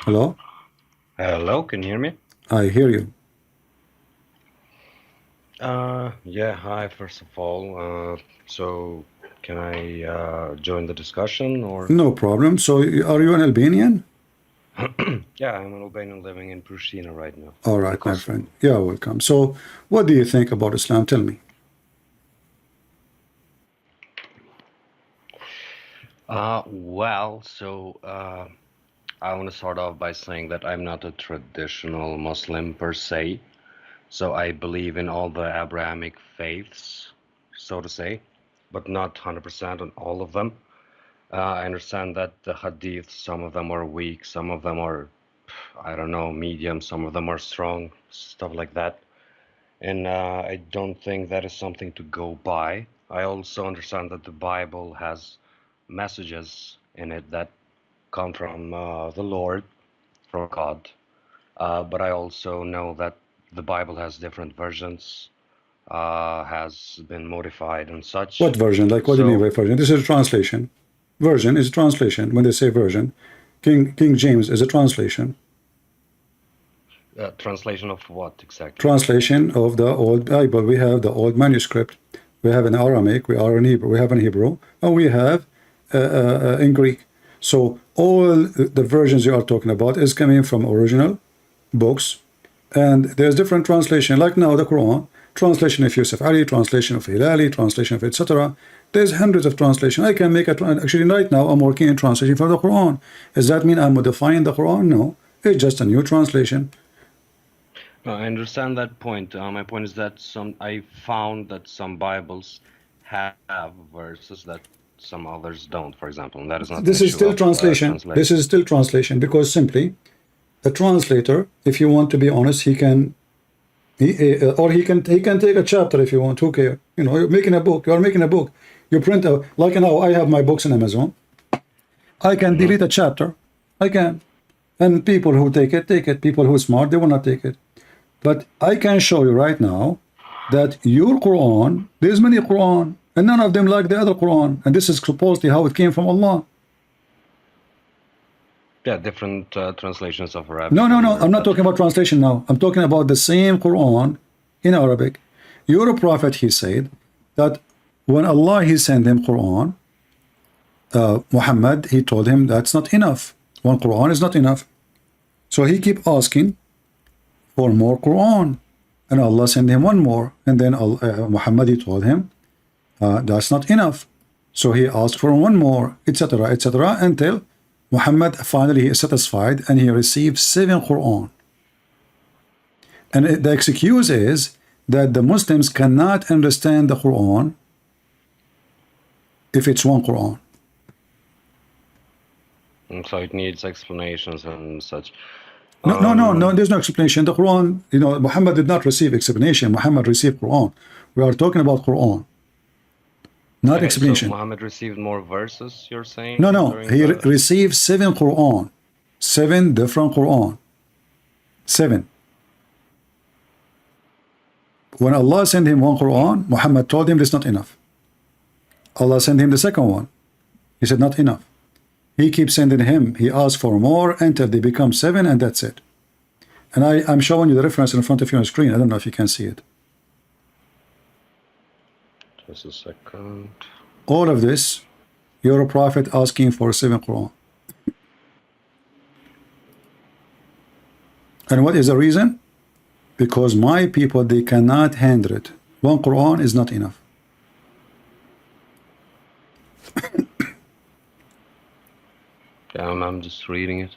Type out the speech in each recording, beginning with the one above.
Hello? Hello, can you hear me? I hear you. Yeah, hi, first of all. So can I join the discussion or? No problem. So, are you an Albanian? Yeah, I'm an Albanian living in Pristina right now, All in right, my Kosovo. friend. Yeah, welcome. So, what do you think about Islam? Tell me. I want to start off by saying that I'm not a traditional Muslim per se. So I believe in all the Abrahamic faiths, so to say, but not 100% on all of them. I understand that the hadith, some of them are weak, some of them are, I don't know, medium, some of them are strong, stuff like that. And I don't think that is something to go by. I also understand that the Bible has messages in it that come from the Lord, from God. But I also know that the Bible has different versions, has been modified and What such. version? Like, what do you mean So by version? This is a translation. Version is a translation. When they say version, King James is a translation. translation of what exactly? Translation of the old Bible. We have the old manuscript. We have in Aramaic. We are in Hebrew. We have in Hebrew, and we have in Greek. So all the versions you are talking about is coming from original books, and there's different translation. Like now the Quran, translation of Yusuf Ali, translation of Hilali, translation of etc. There's hundreds of translation. I can make a actually right now I'm working in translation for the Quran. Does that mean I'm modifying the Quran? No, it's just a new translation. No, I understand that point. My point is that I found that some Bibles have verses that some others don't, for example, and that is not an This is issue still of translation. This translation. is still translation because simply the translator, if you want to be honest, he can or he can take a chapter if you want. Who care? You know, you're making a book. You are making a book. You print out like now. I have my books on Amazon. I can Hmm. delete a chapter. I can. And people who take it, take it. People who are smart, they will not take it. But I can show you right now that your Quran, there's many Quran, and none of them like the other Quran. And this is supposedly how it came from Allah. Yeah, different translations of No, Arabic. no, I'm no. aware I'm of not that. talking about translation now. I'm talking about the same Quran in Arabic. Your prophet, he said that when Allah, he sent him Quran, Muhammad, he told him that's not enough. One Quran is not enough. So he keep asking for more Quran. And Allah sent him one more. And then Muhammad, he told him, that's not enough. So he asked for one more, etc., until Muhammad finally is satisfied and he received 7 Quran. And the excuse is that the Muslims cannot understand the Quran if it's one Quran. And so it needs explanations and such. No, no, no, no, there's no explanation. The Quran, you know, Muhammad did not receive explanation. Muhammad received Quran. We are talking about Quran, not Okay, so explanation. Muhammad received more verses, you're No, saying, no, during he the... received 7 Quran, 7 different Quran, 7. When Allah sent him one Quran, Muhammad told him that's not enough. Allah sent him the second one. He said not enough. He keeps sending him. He asks for more until they become 7, and that's it. And I'm showing you the reference in front of you on the screen. I don't know if you can see it. Just a second. All of this, you're a prophet asking for 7 Quran. And what is the reason? Because my people, they cannot handle it. One Quran is not enough. Yeah, I'm just reading it.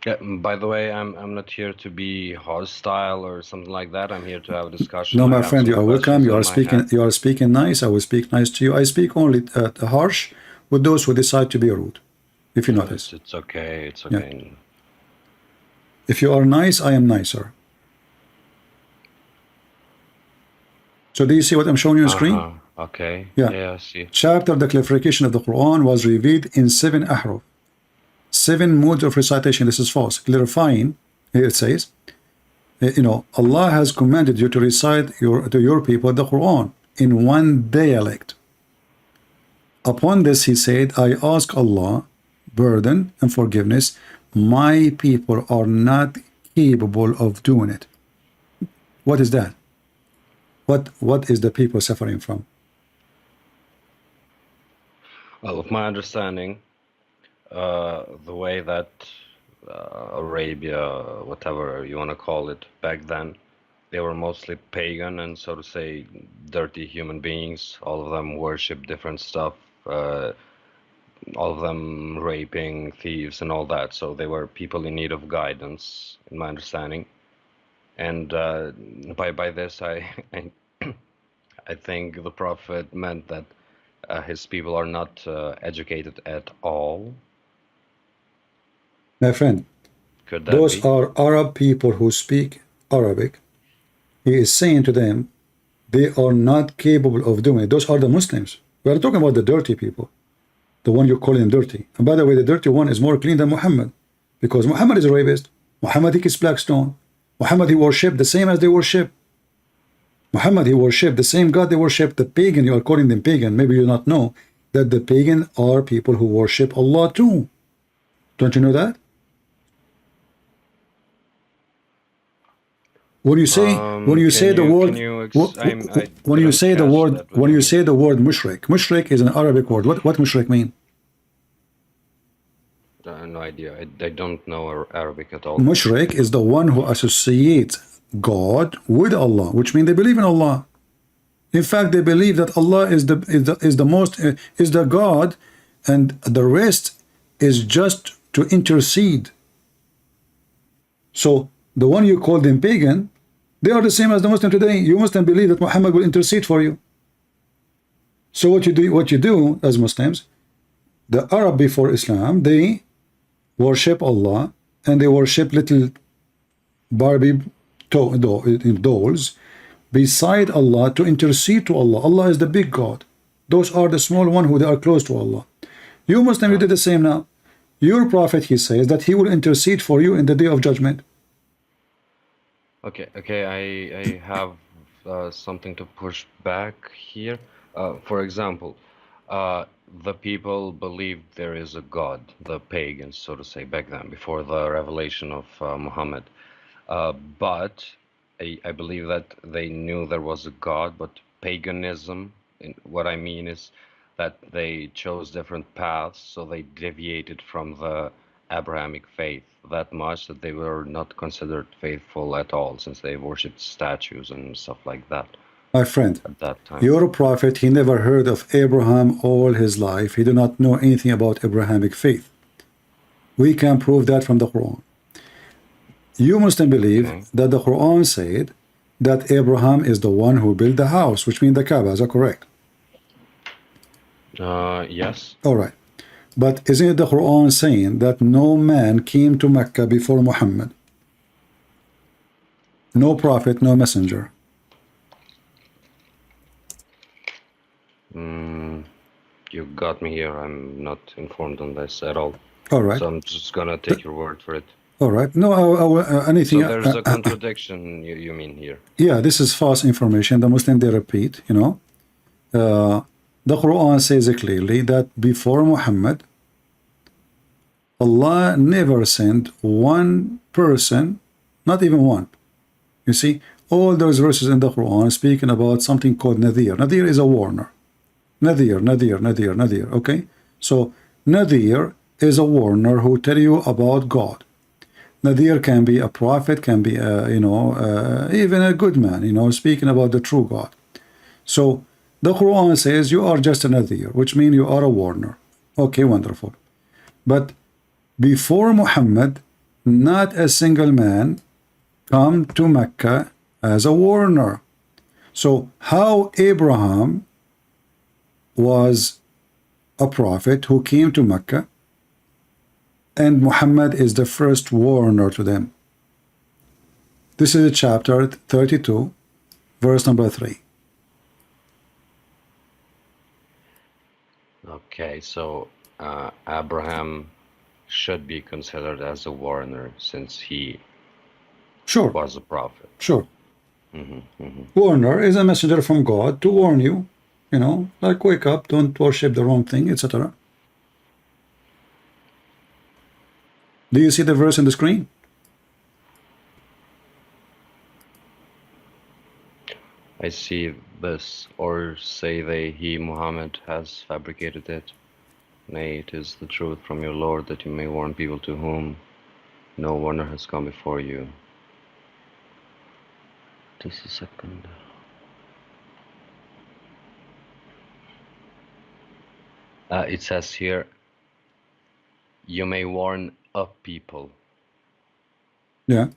Yeah, by the way, I'm not here to be hostile or something like that. I'm here to have a discussion. No, I my have friend, you some are welcome. questions in my head. You are speaking nice. I will speak nice to you. I speak only harsh with those who decide to be rude. If you No, notice. it's okay. It's Yeah. okay. If you are nice, I am nicer. So do you see what I'm showing you on screen? Okay. Yeah. Yeah, I see. Chapter the clarification of the Quran was revealed in 7 ahruf. 7 modes of recitation. This is false. Clarifying, it says, you know, Allah has commanded you to recite to your people the Quran in one dialect. Upon this, he said, I ask Allah burden and forgiveness, my people are not capable of doing it. What is that? What is the people suffering from? Well, of my understanding, the way that Arabia, whatever you want to call it, back then, they were mostly pagan and, so to say, dirty human beings. All of them worship different stuff, all of them raping, thieves, and all that. So they were people in need of guidance, in my understanding. And by this, I think the Prophet meant that his people are not educated at all. My friend, Could that those be? are Arab people who speak Arabic. He is saying to them, they are not capable of doing it. Those are the Muslims. We are talking about the dirty people, the one you're calling dirty. And by the way, the dirty one is more clean than Muhammad, because Muhammad is a rapist. Muhammad, he kissed black stone. Muhammad, he worshipped the same as they worship. Muhammad, he worshipped the same God they worship. The pagan, you are calling them pagan. Maybe you not know that the pagan are people who worship Allah too. Don't you know that? When you say the word, when you say the word mushrik is an Arabic word. What mushrik mean? No idea. I don't know Arabic at all. Mushrik is the one who associates God with Allah, which means they believe in Allah. In fact, they believe that Allah is the God, and the rest is just to intercede. So the one you call them pagan, they are the same as the Muslim today. You Muslim believe that Muhammad will intercede for you. So what you do as Muslims, the Arab before Islam, they worship Allah and they worship little Barbie dolls beside Allah to intercede to Allah. Allah is the big God. Those are the small one who they are close to Allah. You Muslim, you did the same now. Your prophet, he says that he will intercede for you in the day of judgment. Okay, I have something to push back here. For example, the people believed there is a God, the pagans, so to say, back then, before the revelation of Muhammad. But I believe that they knew there was a God, but paganism, what I mean is that they chose different paths, so they deviated from the Abrahamic faith that much that they were not considered faithful at all, since they worshipped statues and stuff like that. My friend, at that time, your prophet, he never heard of Abraham all his life. He did not know anything about Abrahamic faith. We can prove that from the Quran. You Muslim believe that the Quran said that Abraham is the one who built the house, which means the Kaaba. Is that correct? Yes. All right. But isn't it the Quran saying that no man came to Mecca before Muhammad? No prophet, no messenger. You got me here. I'm not informed on this at all. All right. So I'm just gonna take your word for it. All right. No, anything. So there's a contradiction, you mean here? Yeah, this is false information. The Muslim, they repeat, you know. The Quran says clearly that before Muhammad, Allah never sent one person, not even one. You see, all those verses in the Quran speaking about something called Nadir. Nadir is a warner. Nadir, okay? So, Nadir is a warner who tell you about God. Nadir can be a prophet, can be, even a good man, speaking about the true God. So, the Quran says you are just a Nadir, which means you are a warner. Okay, wonderful. But before Muhammad, not a single man come to Mecca as a warner. So how Abraham was a prophet who came to Mecca, and Muhammad is the first warner to them? This is chapter 32, verse number 3. Okay, so Abraham should be considered as a warner since he was a prophet. Sure. Warner is a messenger from God to warn you, like wake up, don't worship the wrong thing, etc. Do you see the verse on the screen? I see this, or say they, he, Muhammad, has fabricated it. Nay, it is the truth from your Lord, that you may warn people to whom no warner has come before you. Just a second. It says here, you may warn a people. Yeah.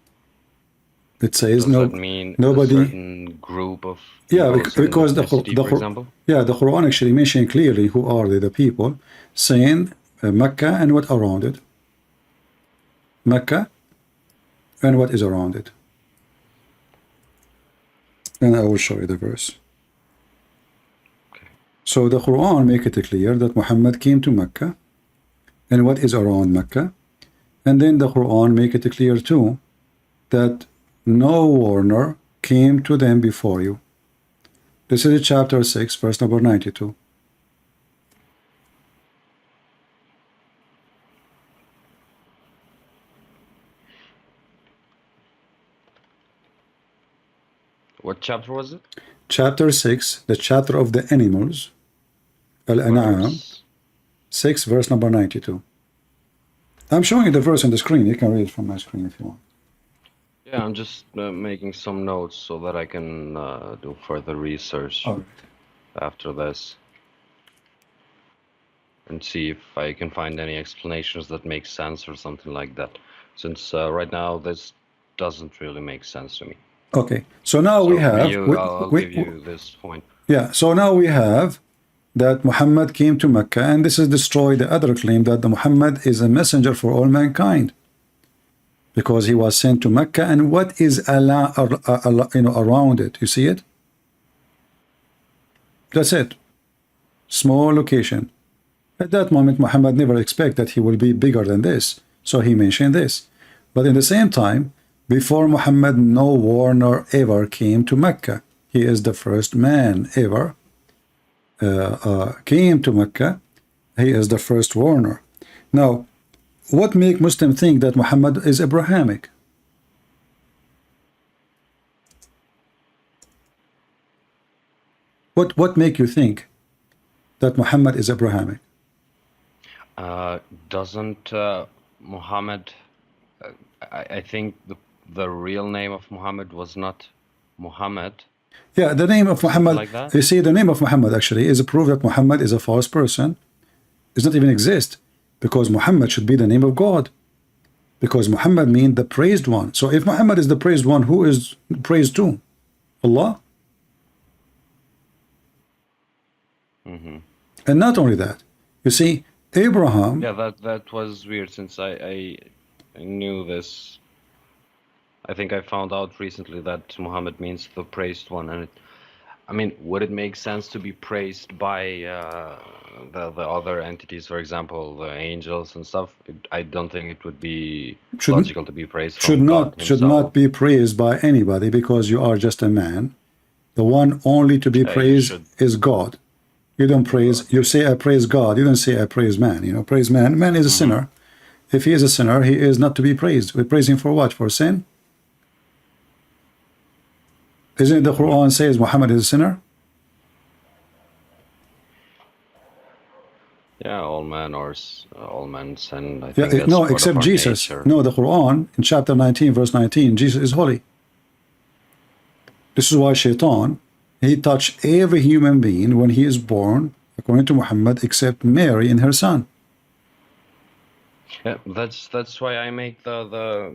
It says Does no. that mean Nobody. a certain group of Yeah, people, a certain because ethnicity, for example? yeah, the Quran actually mentioned clearly who are the people, saying Mecca and what around it. Mecca and what is around it. And I will show you the verse. Okay. So the Quran make it clear that Muhammad came to Mecca and what is around Mecca. And then the Quran make it clear too that no warner came to them before you. This is chapter 6, verse number 92. What chapter was it? Chapter 6, the chapter of the animals, Al-An'am, 6, verse number 92. I'm showing you the verse on the screen. You can read it from my screen if you want. Yeah, I'm just making some notes so that I can do further research after this and see if I can find any explanations that make sense or something like that, since right now this doesn't really make sense to me. Okay, so now we have I'll give you this point. Yeah, so now we have that Muhammad came to Mecca, and this is destroy the other claim that the Muhammad is a messenger for all mankind, because he was sent to Mecca. And what is Allah, around it? You see it? That's it. Small location. At that moment, Muhammad never expect that he will be bigger than this, so he mentioned this. But in the same time, before Muhammad, no warner ever came to Mecca. He is the first man ever came to Mecca. He is the first warner. Now, what make Muslims think that Muhammad is Abrahamic? What make you think that Muhammad is Abrahamic? Doesn't Muhammad? I think the real name of Muhammad was not Muhammad. Yeah, the name of Muhammad. Like that? You see, the name of Muhammad actually is a proof that Muhammad is a false person. Does not even exist, because Muhammad should be the name of God, because Muhammad means the praised one. So if Muhammad is the praised one, who is praised to? Allah. And not only that, you see, Abraham. Yeah, that was weird, since I knew this. I think I found out recently that Muhammad means the praised one, and I mean, would it make sense to be praised by the other entities, for example, the angels and stuff? I don't think it would be logical to be praised from God himself. Should not be praised by anybody, because you are just a man. The one only to be praised is God. You don't praise. You say I praise God. You don't say I praise man. You know, praise man. Man is a sinner. If he is a sinner, he is not to be praised. We praise him for what? For sin? Isn't it the Quran says Muhammad is a sinner? Yeah, all men sin. I think that's no, part except of our Jesus. nature. No, the Quran in chapter 19, verse 19, Jesus is holy. This is why Shaitan, he touched every human being when he is born, according to Muhammad, except Mary and her son. Yeah, that's why I make the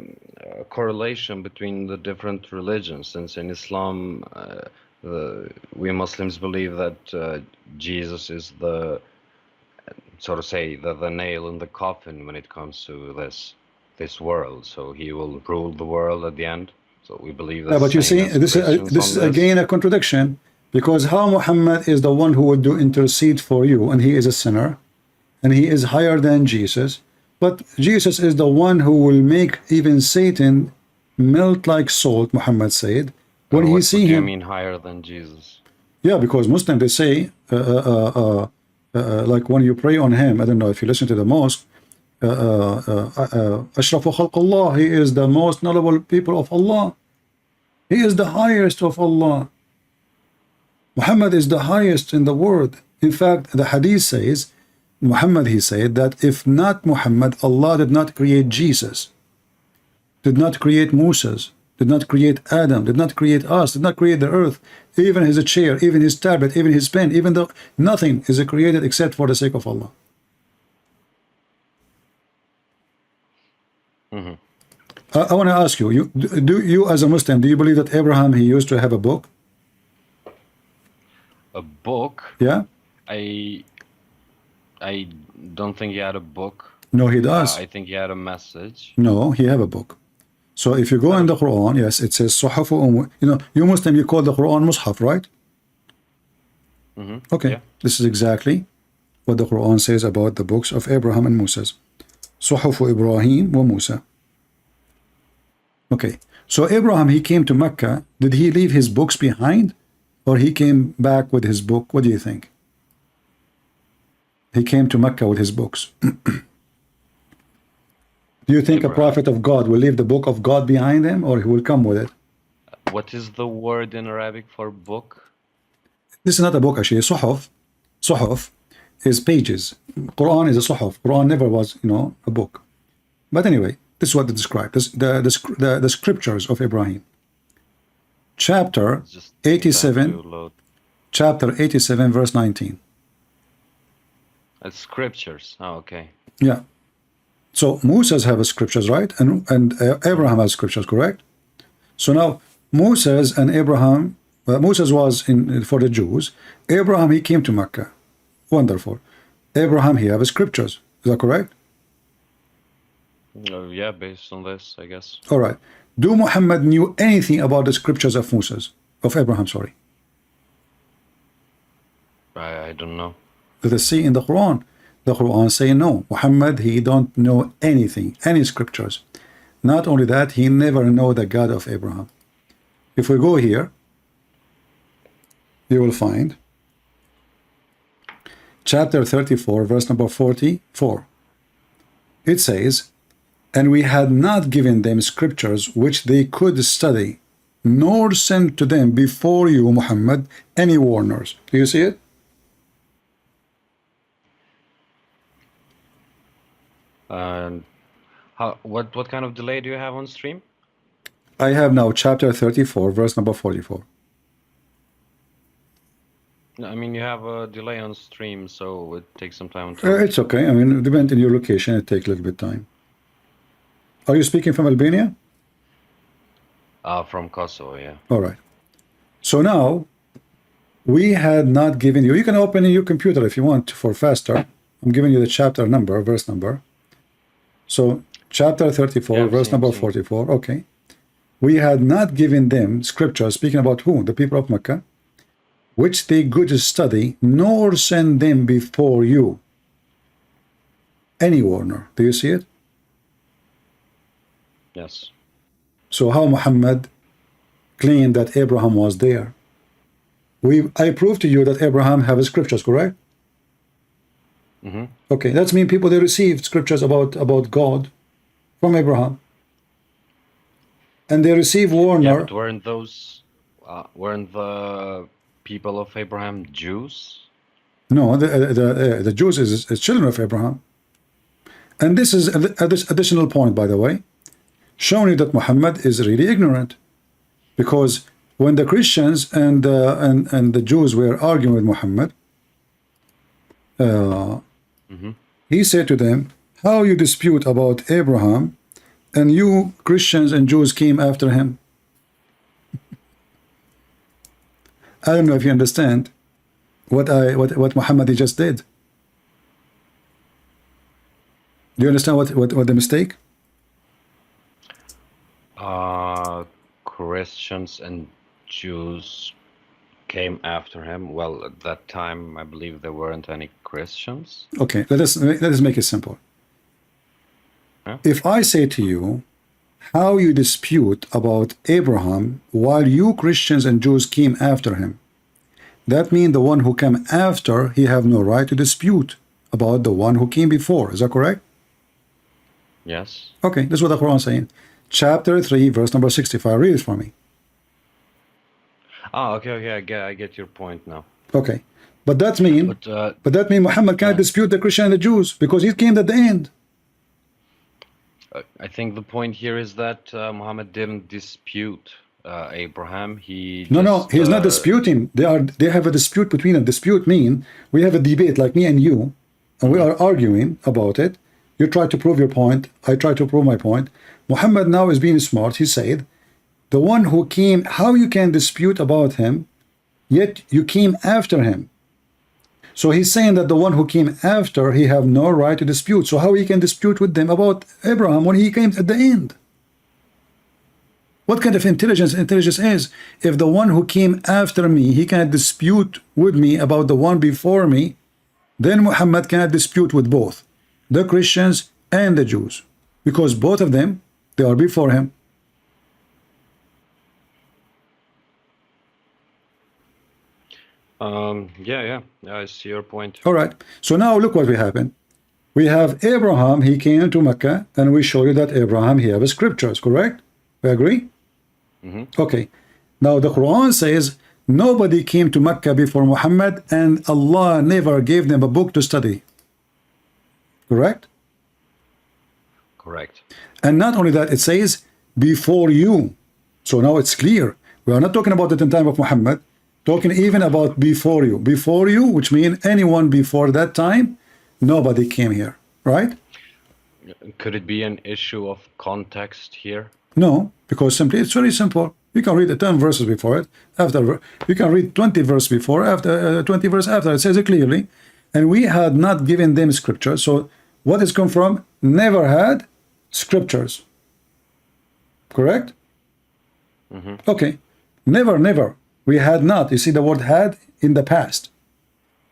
correlation between the different religions, since in Islam, we Muslims believe that Jesus is the, so to say, the nail in the coffin when it comes to this world. So he will rule the world at the end. So we believe that. Yeah, but you see, this is again a contradiction, because how Muhammad is the one who will do intercede for you, and he is a sinner, and he is higher than Jesus. But Jesus is the one who will make even Satan melt like salt, Muhammad said. When he see him. What do you mean higher than Jesus? Yeah, because Muslims, they say, like when you pray on him, I don't know if you listen to the mosque, Ashrafu Khalqullah, he is the most knowledgeable people of Allah. He is the highest of Allah. Muhammad is the highest in the world. In fact, the hadith says, Muhammad, he said that if not Muhammad, Allah did not create Jesus, did not create Moses, did not create Adam, did not create us, did not create the earth, even his chair, even his tablet, even his pen, even though nothing is created except for the sake of Allah. I want to ask you, do you as a Muslim, do you believe that Abraham, he used to have a book? A book? Yeah? I don't think he had a book. No, he does. I think he had a message. No, he have a book. So if you go in the Quran, yes, it says Suhafu, you know, you Muslim, you call the Quran Mushaf, right? Okay, yeah. This is exactly what the Quran says about the books of Abraham and Moses. Suhafu Ibrahim wa Musa. Okay, so Abraham, he came to Mecca. Did he leave his books behind, or he came back with his book? What do you think? He came to Mecca with his books. Do you think Abraham. A prophet of God will leave the book of God behind him, or he will come with it? What is the word in Arabic for book? This is not a book, actually. Suhuf. Suhuf is pages. Quran is a suhuf. Quran never was, you know, a book. But anyway, this is what they describe. The scriptures of Ibrahim. Chapter 87. Chapter 87, verse 19. It's scriptures. Oh, okay. Yeah. So Moses have scriptures, right? And Abraham has scriptures, correct? So now Moses and Abraham, Moses was for the Jews. Abraham, he came to Mecca. Wonderful. Abraham, he have scriptures. Is that correct? Yeah, based on this, I guess. All right. Do Muhammad knew anything about the scriptures of Moses, of Abraham? Sorry. I don't know. Let us see in the Quran. The Quran say no. Muhammad, he don't know anything, any scriptures. Not only that, he never know the God of Abraham. If we go here, you will find chapter 34, verse number 44. It says, and we had not given them scriptures which they could study, nor sent to them before you, Muhammad, any warners. Do you see it? What kind of delay do you have on stream? I have now chapter 34, verse number 44. I mean, you have a delay on stream, so it takes some time. It's okay. I mean, depending on your location, it takes a little bit of time. Are you speaking from Albania? From Kosovo, yeah. All right. So now, we had not given you, you can open in your computer if you want for faster. I'm giving you the chapter number, verse number. So, chapter 34, yeah, verse number 44. Okay. We had not given them scripture, speaking about who? The people of Mecca, which they could study, nor send them before you any warner. Do you see it? Yes. So how Muhammad claimed that Abraham was there? I proved to you that Abraham have scriptures, correct? Okay, that's mean people, they received scriptures about God from Abraham, and they received warner. Yeah, but weren't the people of Abraham Jews? No, the Jews is children of Abraham. And this is this additional point, by the way, showing you that Muhammad is really ignorant, because when the Christians and the Jews were arguing with Muhammad, he said to them, how you dispute about Abraham, and you Christians and Jews came after him? I don't know if you understand what Muhammad just did. Do you understand what the mistake? Christians and Jews came after him. Well, at that time, I believe there weren't any Christians. Okay, let us make it simple. Yeah. If I say to you, how you dispute about Abraham while you Christians and Jews came after him, that means the one who came after, he have no right to dispute about the one who came before. Is that correct? Yes. Okay, this is what the Quran is saying. Chapter 3, verse number 65. Read it for me. Ah, okay, I get your point now. Okay. But that mean Muhammad cannot dispute the Christian and the Jews because he came at the end. I think the point here is that Muhammad didn't dispute Abraham. He No, he is not disputing. They have a dispute between them. Dispute mean we have a debate like me and you, and we are arguing about it. You try to prove your point. I try to prove my point. Muhammad now is being smart. He said, the one who came, how you can dispute about him, yet you came after him. So he's saying that the one who came after, he have no right to dispute. So how he can dispute with them about Abraham when he came at the end? What kind of intelligence is? If the one who came after me, he cannot dispute with me about the one before me, then Muhammad cannot dispute with both the Christians and the Jews, because both of them, they are before him. Yeah, I see your point. All right. So now look what we happen. We have Abraham, he came to Mecca, and we show you that Abraham, he have scriptures, correct? We agree? Okay. Now the Quran says nobody came to Mecca before Muhammad, and Allah never gave them a book to study. Correct? Correct. And not only that, it says before you. So now it's clear. We are not talking about it in time of Muhammad, talking even about before you. Before you, which means anyone before that time, nobody came here, right? Could it be an issue of context here? No, because simply it's very simple. You can read the 10 verses before it, after you can read 20 verses before, after 20 verses after. It says it clearly. And we had not given them scripture. So what is come from? Never had scriptures. Correct? Okay. Never. We had not. You see the word had in the past.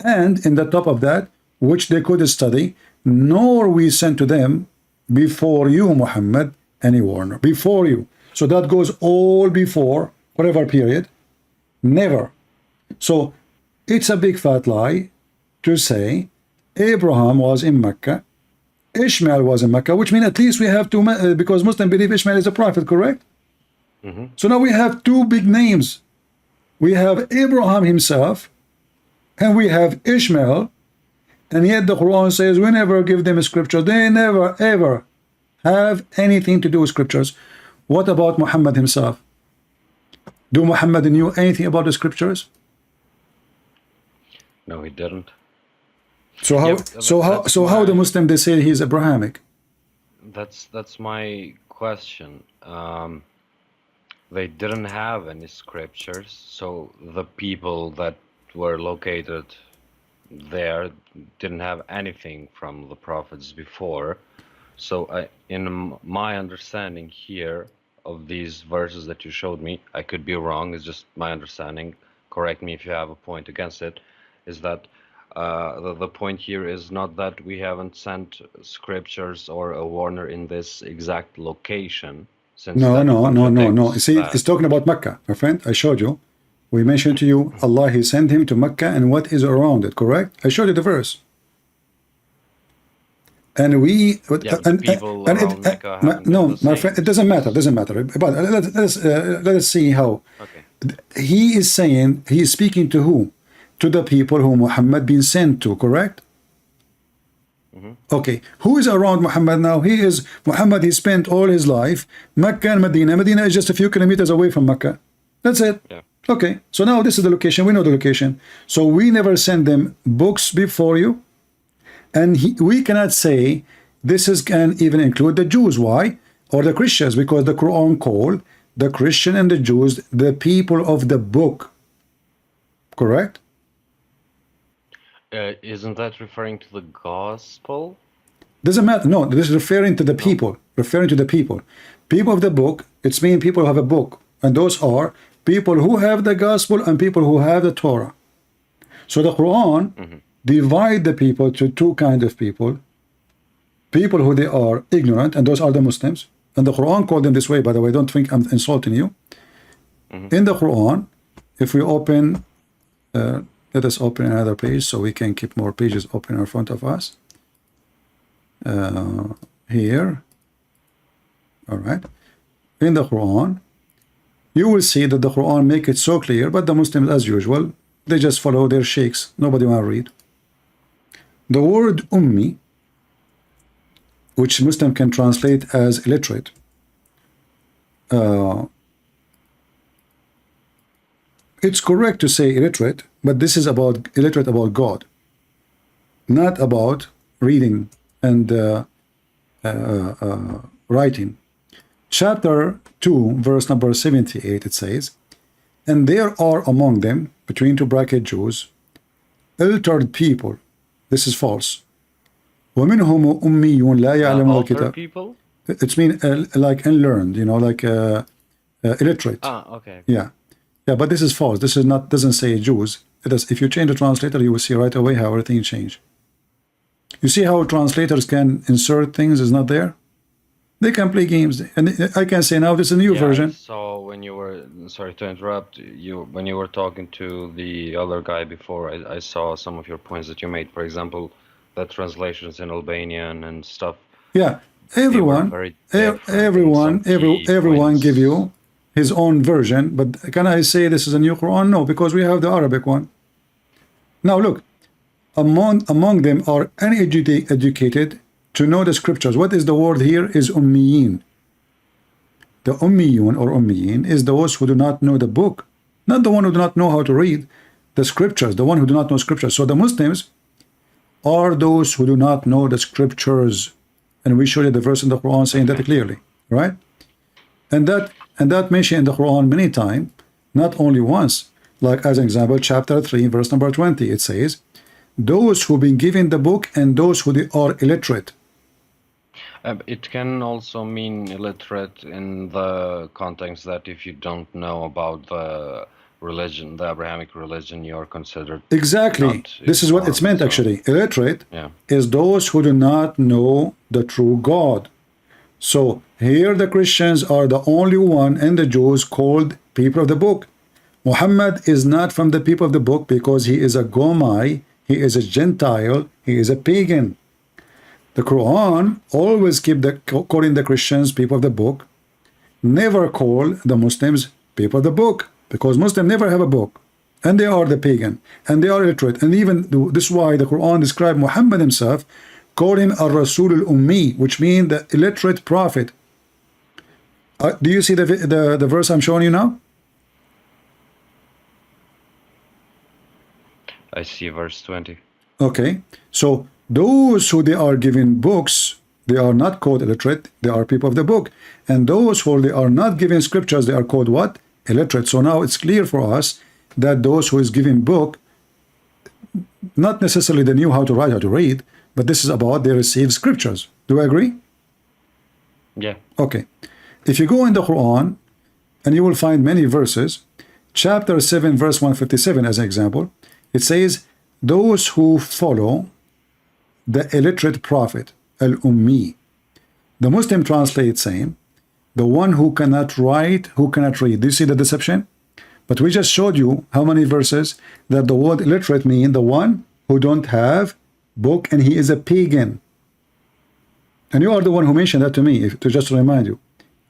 And in the top of that, which they could study, nor we sent to them before you, Muhammad, any warner. Before you. So that goes all before, whatever period. Never. So it's a big fat lie to say Abraham was in Mecca, Ishmael was in Mecca, which means at least we have two, because Muslims believe Ishmael is a prophet, correct? So now we have two big names. We have Abraham himself, and we have Ishmael, and yet the Quran says we never give them scripture. They never ever have anything to do with scriptures. What about Muhammad himself? Do Muhammad knew anything about the scriptures? No, he didn't. So how the Muslim they say he's Abrahamic? That's my question. They didn't have any scriptures, so the people that were located there didn't have anything from the prophets before. So in my understanding here of these verses that you showed me, I could be wrong, it's just my understanding, correct me if you have a point against it, is that the point here is not that we haven't sent scriptures or a warner in this exact location. Since no. You see, it's talking about Mecca, my friend. I showed you. We mentioned to you, Allah, He sent him to Mecca and what is around it, correct? I showed you the verse. And we... people around Mecca no, my friend, it doesn't matter. But let us see how. Okay. He is saying, he is speaking to who? To the people who Muhammad been sent to, correct? Okay, who is around Muhammad now? Muhammad, he spent all his life, Mecca and Medina. Medina is just a few kilometers away from Mecca. That's it. Yeah. Okay, so now this is the location. We know the location. So we never send them books before you. And we cannot say this can even include the Jews. Why? Or the Christians, because the Quran called the Christian and the Jews the people of the book. Correct? Isn't that referring to the gospel? Doesn't matter. No, this is referring to the people. Referring to the people. People of the book, it's mean people who have a book. And those are people who have the gospel and people who have the Torah. So the Quran divide the people to two kinds of people. People who they are ignorant, and those are the Muslims. And the Quran called them this way, by the way. Don't think I'm insulting you. In the Quran, if we open... let us open another page so we can keep more pages open in front of us. Here, All right. In the Quran, you will see that the Quran make it so clear, but the Muslims, as usual, they just follow their sheikhs. Nobody want to read. The word ummi, which Muslim can translate as illiterate, it's correct to say illiterate, but this is about illiterate about God, not about reading and writing. Chapter 2, verse number 78, it says, and there are among them, between two bracket Jews, illiterate people. This is false. وَمِنْهُمْ أُمِّيٌّ لَا يَعْلَمُونَ الْكِتَابَ. People? It's mean like unlearned, you know, like illiterate. Ah, okay. Yeah. Yeah, but this is false. This is not, doesn't say Jews. It does. If you change the translator, you will see right away how everything changed. You see how translators can insert things is not there? They can play games. And I can say now this is a new version. So when you were, sorry to interrupt you, when you were talking to the other guy before, I saw some of your points that you made. For example, the translations in Albanian and stuff. Yeah, everyone points. give you his own version, but can I say this is a new Quran? No, because we have the Arabic one. Now look, among them are uneducated to know the scriptures. What is the word here? Is ummiyin. The ummiyun or ummiyin is those who do not know the book, not the one who do not know how to read the scriptures, the one who do not know scriptures. So the Muslims are those who do not know the scriptures, and we showed you the verse in the Quran saying that clearly, right? And that mentioned in the Quran many times, not only once. Like as an example, chapter 3, verse number 20, it says, those who've been given the book and those who are illiterate. It can also mean illiterate in the context that if you don't know about the religion, the Abrahamic religion, you're considered exactly. This is what it's meant actually. Illiterate is those who do not know the true God. So here the Christians are the only one and the Jews called people of the book. Muhammad is not from the people of the book because he is a Gomai, he is a Gentile, he is a pagan. The Quran always keep calling the Christians people of the book, never call the Muslims people of the book, because Muslims never have a book, and they are the pagan, and they are illiterate, and even this is why the Quran described Muhammad himself, called him a Rasul al-Ummi, which means the illiterate prophet. Do you see the verse I'm showing you now? I see verse 20. Okay, so those who they are given books, they are not called illiterate, they are people of the book. And those who they are not given scriptures, they are called what? Illiterate. So now it's clear for us that those who is given book, not necessarily they knew how to write, how to read, but this is about they received scriptures. Do I agree? Yeah. Okay. If you go in the Quran, and you will find many verses, chapter 7, verse 157 as an example, it says, those who follow the illiterate prophet, al-Ummi. The Muslim translate saying, the one who cannot write, who cannot read. Do you see the deception? But we just showed you how many verses that the word illiterate mean the one who don't have book and he is a pagan. And you are the one who mentioned that to me, to just remind you.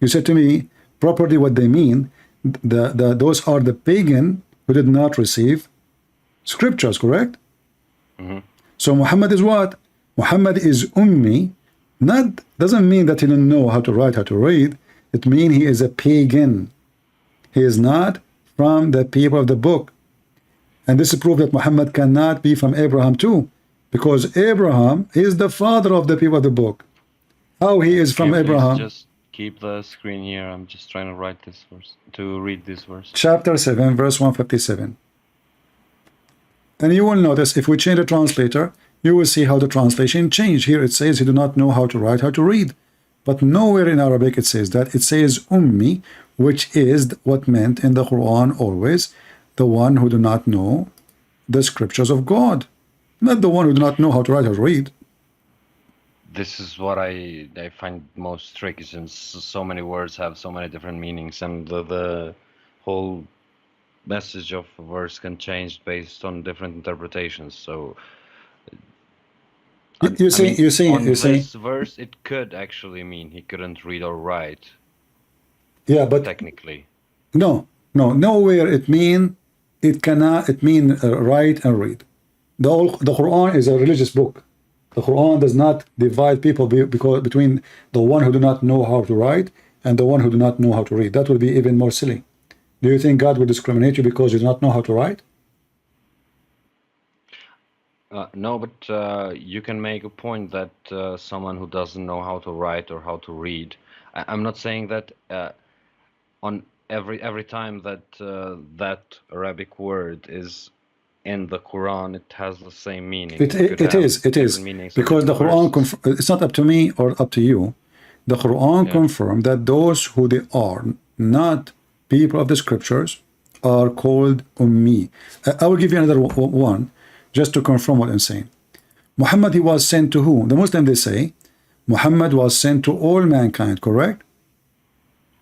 You said to me, properly what they mean, those are the pagan who did not receive scriptures, correct? Mm-hmm. So Muhammad is what? Muhammad is ummi. Not doesn't mean that he didn't know how to write, how to read. It means he is a pagan. He is not from the people of the book. And this is proof that Muhammad cannot be from Abraham too, because Abraham is the father of the people of the book. How he is from Abraham? Just keep the screen here. I'm just trying to write this verse, to read this verse. Chapter 7, verse 157. And you will notice if we change the translator, you will see how the translation changed. Here it says he do not know how to write, how to read. But nowhere in Arabic it says that. It says ummi, which is what meant in the Quran always, the one who do not know the scriptures of God. Not the one who do not know how to write, how to read. This is what I find most tricky, since so many words have so many different meanings, and the whole message of a verse can change based on different interpretations. So You I mean, see, on you see. this verse, it could actually mean he couldn't read or write, Yeah, but technically. no, nowhere it cannot, it mean write and read. The Quran is a religious book. The Quran does not divide people because between the one who do not know how to write and the one who do not know how to read. That would be even more silly. Do you think God will discriminate you because you do not know how to write? No, but you can make a point that someone who doesn't know how to write or how to read. I'm not saying that on every time that that Arabic word is in the Quran, it has the same meaning. It is different meanings on because the different Quran verses. it's not up to me or up to you. The Quran Yeah. confirmed that those who they are not people of the scriptures are called ummi. I will give you another one just to confirm what I'm saying. Muhammad, he was sent to who? The Muslims, they say Muhammad was sent to all mankind, correct?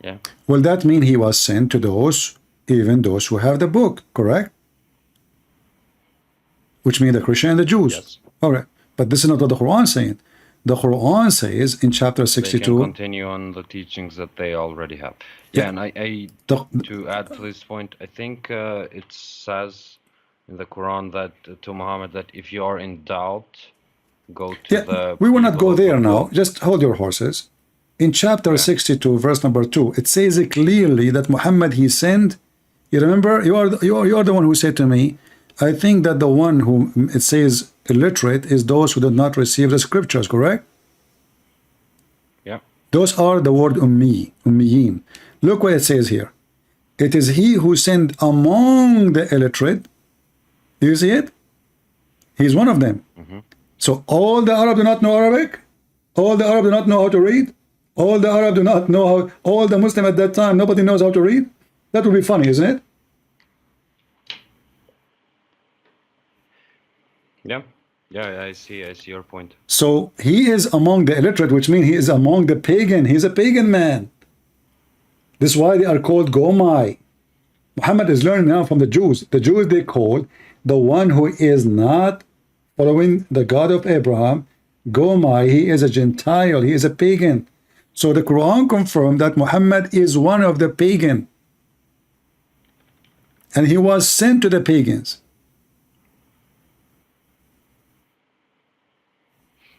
Yeah. Well, that means he was sent to those, even those who have the book, correct? Which means the Christian and the Jews. Yes. All right. But this is not what the Quran is saying. The Quran says in chapter They 62. can continue on the teachings that they already have. Yeah, Yeah. and I The- to add to this point, I think it says in the Quran that to Muhammad that if you are in doubt, go to yeah, the we will not people go of there the now. book. Just hold your horses. In chapter Yeah. 62, verse number 2, it says it clearly that Muhammad he sent. You remember, you are the one who said to me, I think that the one who it says illiterate is those who did not receive the scriptures, correct? Yeah. Those are the word ummiyin. Look what it says here. It is he who sent among the illiterate. Do you see it? He's one of them. So all the Arab do not know Arabic? All the Arab do not know how to read? All the Arab do not know how, all the Muslim at that time, nobody knows how to read? That would be funny, isn't it? Yeah. Yeah, I see your point. So he is among the illiterate, which means he is among the pagan. He's a pagan man. This is why they are called Gomai. Muhammad is learning now from the Jews. The Jews, they call the one who is not following the God of Abraham Gomai. He is a Gentile. He is a pagan. So the Quran confirmed that Muhammad is one of the pagan. And he was sent to the pagans.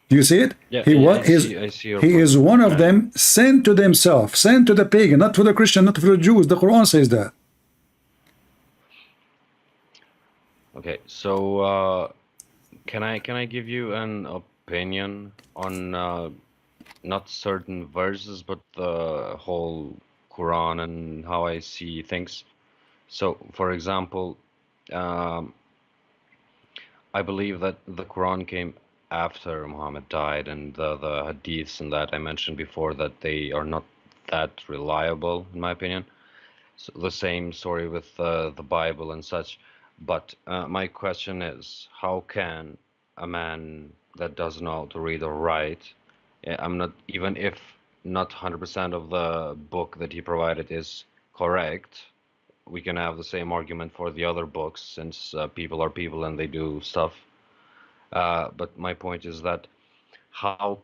Do you see it? Yeah, He yeah, was I see your he point. is one of Yeah. them, sent to themselves, sent to the pagan, not to the Christian, not to the Jews. The Quran says that. Okay, so can I give you an opinion on not certain verses, but the whole Quran and how I see things? So, for example, I believe that the Quran came after Muhammad died, and the hadiths and that I mentioned before that they are not that reliable, in my opinion. So the same story with the Bible and such. But my question is, how can a man that doesn't know how to read or write, I'm not, even if not 100% of the book that he provided is correct, we can have the same argument for the other books, since people are people and they do stuff. But my point is that how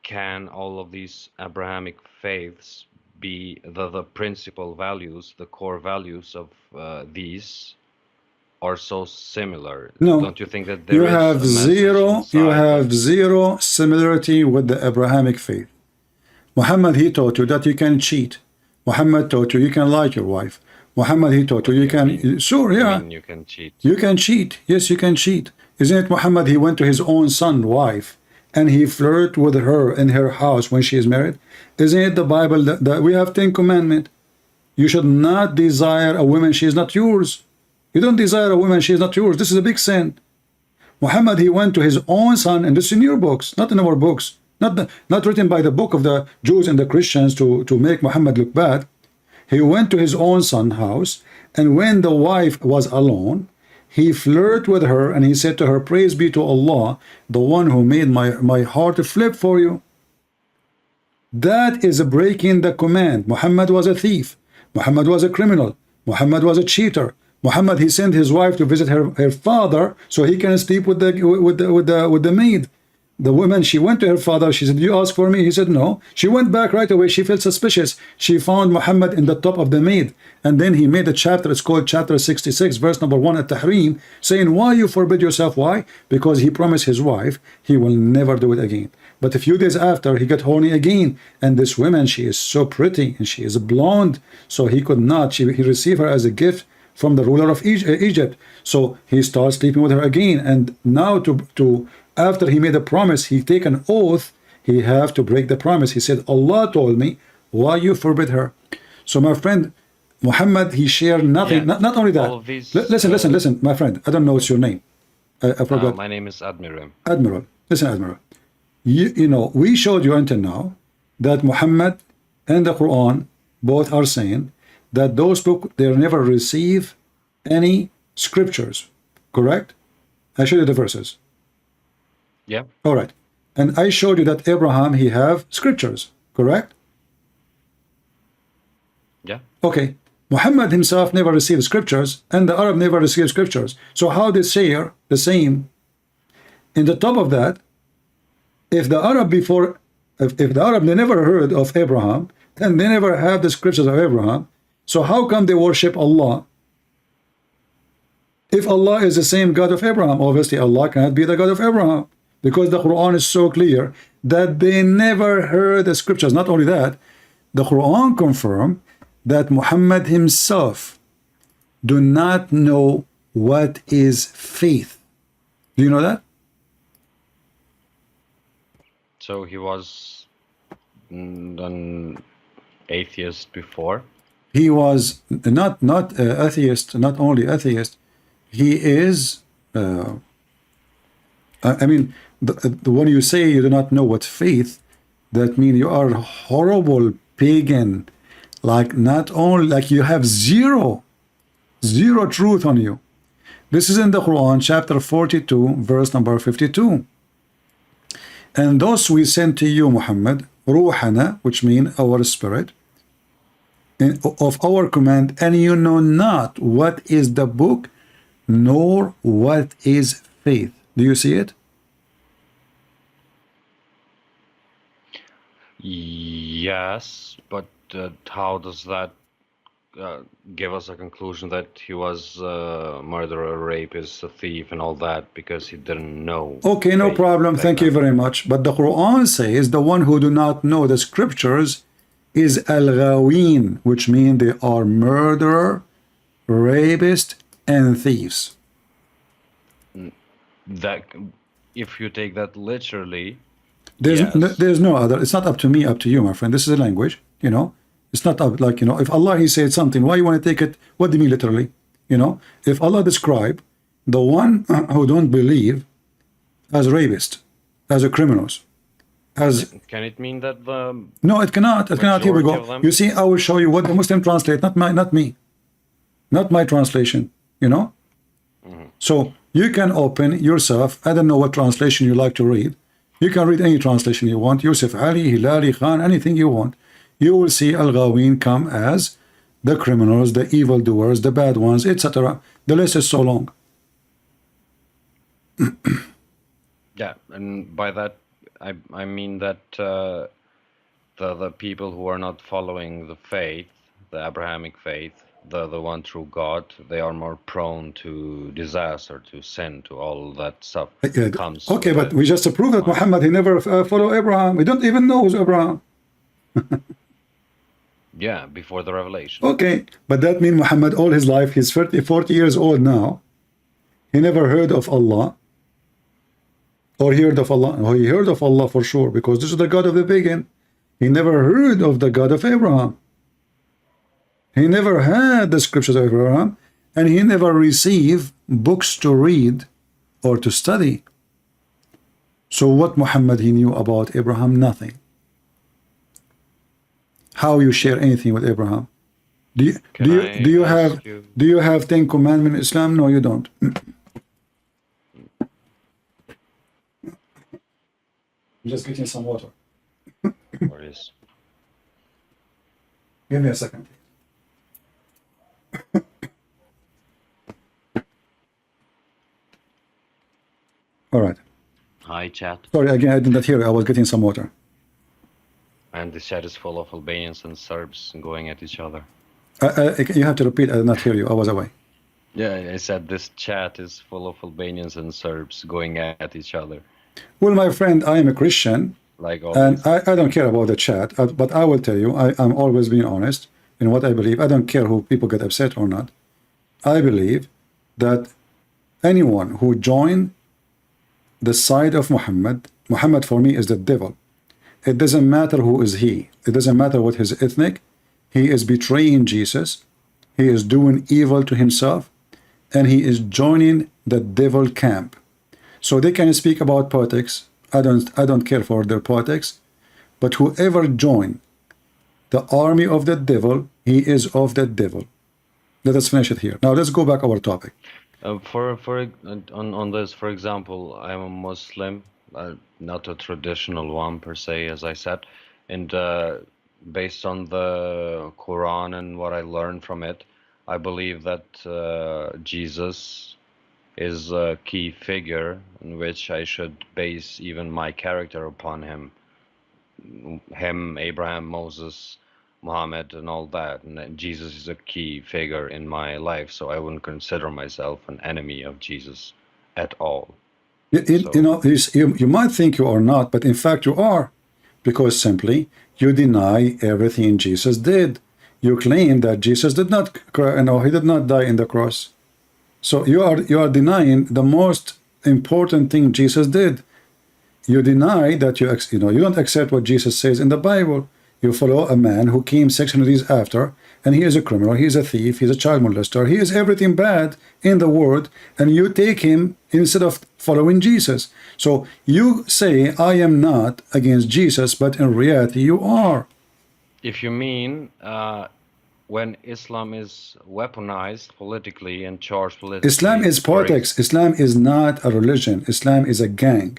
can all of these Abrahamic faiths be the principal values, the core values of these are so similar? No, Don't you think that there you is have a message you inside have that- zero similarity with the Abrahamic faith. Muhammad, he taught you that you can cheat. Muhammad taught you can lie to your wife. Muhammad, he taught you can, sure, I yeah, mean, you can cheat. you can cheat. Yes, you can cheat. Isn't it Muhammad, he went to his own son, wife, and he flirted with her in her house when she is married? Isn't it the Bible that we have 10 commandments? You should not desire a woman, she is not yours. You don't desire a woman, she is not yours. This is a big sin. Muhammad, he went to his own son, and this is in your books, not in our books, not written by the book of the Jews and the Christians to make Muhammad look bad. He went to his own son's house, and when the wife was alone, he flirted with her, and he said to her, praise be to Allah, the one who made my heart flip for you. That is breaking the command. Muhammad was a thief. Muhammad was a criminal. Muhammad was a cheater. Muhammad, he sent his wife to visit her father so he can sleep with the maid. The woman, she went to her father. She said, you asked for me? He said, no. She went back right away. She felt suspicious. She found Muhammad in the top of the maid. And then he made a chapter. It's called chapter 66, verse number 1 at Tahrim, saying, why you forbid yourself? Why? Because he promised his wife he will never do it again. But a few days after, he got horny again. And this woman, she is so pretty and she is blonde. So he could not. He received her as a gift from the ruler of Egypt. So he starts sleeping with her again. And now after he made a promise, he take an oath, he have to break the promise. He said, Allah told me, why you forbid her? So my friend, Muhammad, he shared nothing. Yeah, not only that. these, listen, my friend. I don't know what's your name. I forgot. my name is Admiral. Admiral. Listen, Admiral. You know, we showed you until now that Muhammad and the Quran both are saying that those books, they never receive any scriptures. Correct? I showed you the verses. Yeah. All right. And I showed you that Abraham, he have scriptures, correct? Yeah. Okay. Muhammad himself never received scriptures, and the Arab never received scriptures. So how they share the same? In the top of that, if the Arab they never heard of Abraham, and they never have the scriptures of Abraham, so how come they worship Allah? If Allah is the same God of Abraham, obviously Allah cannot be the God of Abraham, because the Quran is so clear that they never heard the scriptures. Not only that, the Quran confirmed that Muhammad himself do not know what is faith. Do you know that? So he was an atheist before? He was not atheist, not only atheist. He is, I mean, when you say you do not know what faith, that means you are a horrible pagan. Like not only, like you have zero truth on you. This is in the Quran, chapter 42, verse number 52. And thus we sent to you, Muhammad, Ruhana, which means our spirit, of our command, and you know not what is the book, nor what is faith. Do you see it? Yes, but how does that give us a conclusion that he was a murderer, rapist, a thief, and all that because he didn't know? Okay, no problem. Thank you very much. But the Quran says the one who do not know the scriptures is al-ghawin, which means they are murderer, rapist, and thieves. That, if you take that literally, there's yes. There's no other. It's not up to me, up to you, my friend. This is a language, you know. It's not up, like, you know, if Allah, he said something, why you want to take it? What do you mean literally? You know, if Allah describe the one who don't believe as rapist, as a criminals, as... Can it mean that the... No, it cannot. It cannot. Here we go. You see, I will show you what the Muslim translate, not me. Not my translation, you know. So you can open yourself. I don't know what translation you like to read. You can read any translation you want. Yusuf Ali, Hilali, Khan, anything you want. You will see Al-Ghawin come as the criminals, the evildoers, the bad ones, etc. The list is so long. Yeah, and by that I mean that the people who are not following the faith, the Abrahamic faith, the one true God, they are more prone to disaster, to sin, to all that stuff. Comes okay, but we just proved that Muhammad, he never followed Abraham. We don't even know who's Abraham. Yeah, before the revelation. Okay, but that means Muhammad all his life, he's 40 years old now. He never heard of Allah. Or heard of Allah. Oh, he heard of Allah for sure, because this is the God of the pagan. He never heard of the God of Abraham. He never had the scriptures of Abraham, and he never received books to read or to study. So what Muhammad he knew about Abraham? Nothing. How you share anything with Abraham? Do you have 10 commandments in Islam? No, you don't. I'm just getting some water. What is? Give me a second. All right. Hi, chat. Sorry, again, I did not hear you. I was getting some water. And the chat is full of Albanians and Serbs going at each other. You have to repeat. I did not hear you. I was away. Yeah, I said this chat is full of Albanians and Serbs going at each other. Well, my friend, I am a Christian, Like and always. I don't care about the chat, but I will tell you, I'm always being honest in what I believe. I don't care who people get upset or not. I believe that anyone who join the side of Muhammad, Muhammad for me is the devil. It doesn't matter who is he. It doesn't matter what his ethnic. He is betraying Jesus. He is doing evil to himself, and he is joining the devil camp. So they can speak about politics. I don't care for their politics, but whoever join the army of the devil, he is of the devil. Let us finish it here. Now let's go back our topic. On this, for example, I'm a Muslim, not a traditional one per se, as I said, and based on the Quran and what I learned from it, I believe that Jesus is a key figure in which I should base even my character upon him. Abraham, Moses, Muhammad, and all that. And Jesus is a key figure in my life, so I wouldn't consider myself an enemy of Jesus at all. You know, you might think you are not, but in fact you are, because simply you deny everything Jesus did. You claim that Jesus did not, he did not die in the cross. So you are denying the most important thing Jesus did. You deny that you don't accept what Jesus says in the Bible. You follow a man who came 600 years after, and he is a criminal, he is a thief, he is a child molester, he is everything bad in the world, and you take him instead of following Jesus. So you say, I am not against Jesus, but in reality you are. If you mean when Islam is weaponized politically and charged politically... Islam is politics. Islam is not a religion. Islam is a gang.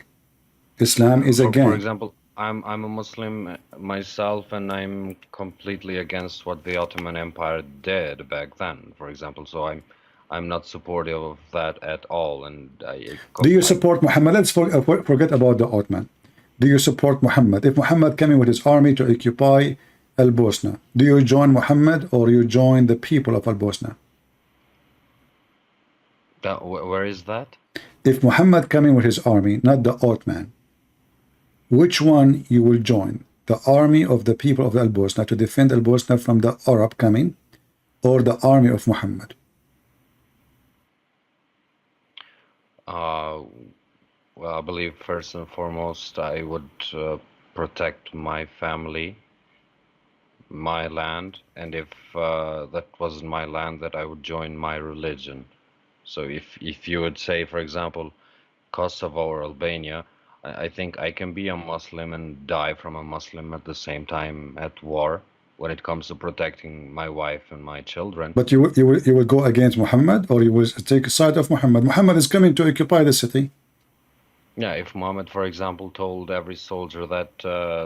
Islam is a gang. For example, I'm a Muslim myself, and I'm completely against what the Ottoman Empire did back then, for example. So I'm not supportive of that at all. And do you support Muhammad? Let's forget about the Ottoman. Do you support Muhammad? If Muhammad came in with his army to occupy Al-Bosna, do you join Muhammad or you join the people of Al-Bosna? Where is that? If Muhammad came in with his army, not the Ottoman, which one you will join? The army of the people of Al-Bosna to defend Al-Bosna from the Arab coming, or the army of Muhammad? Well, I believe first and foremost I would protect my family, my land, and if that wasn't my land, that I would join my religion. So if you would say, for example, Kosovo or Albania, I think I can be a Muslim and die from a Muslim at the same time at war when it comes to protecting my wife and my children. But you will go against Muhammad, or you will take a side of Muhammad? Muhammad is coming to occupy the city. Yeah, if Muhammad, for example, told every soldier that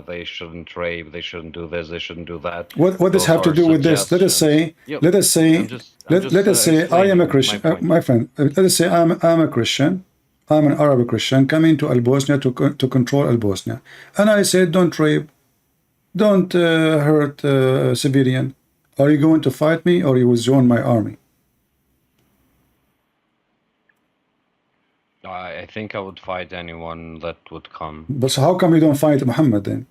they shouldn't rape, they shouldn't do this, they shouldn't do that. What does have to do with this? Let us say, let us say I am a Christian, my friend. Let us say I'm a Christian. I'm an Arab Christian coming to Al-Bosnia to control Al-Bosnia, and I said, don't rape, don't hurt civilian. Are you going to fight me, or you will join my army? I think I would fight anyone that would come. But so how come you don't fight Muhammad then?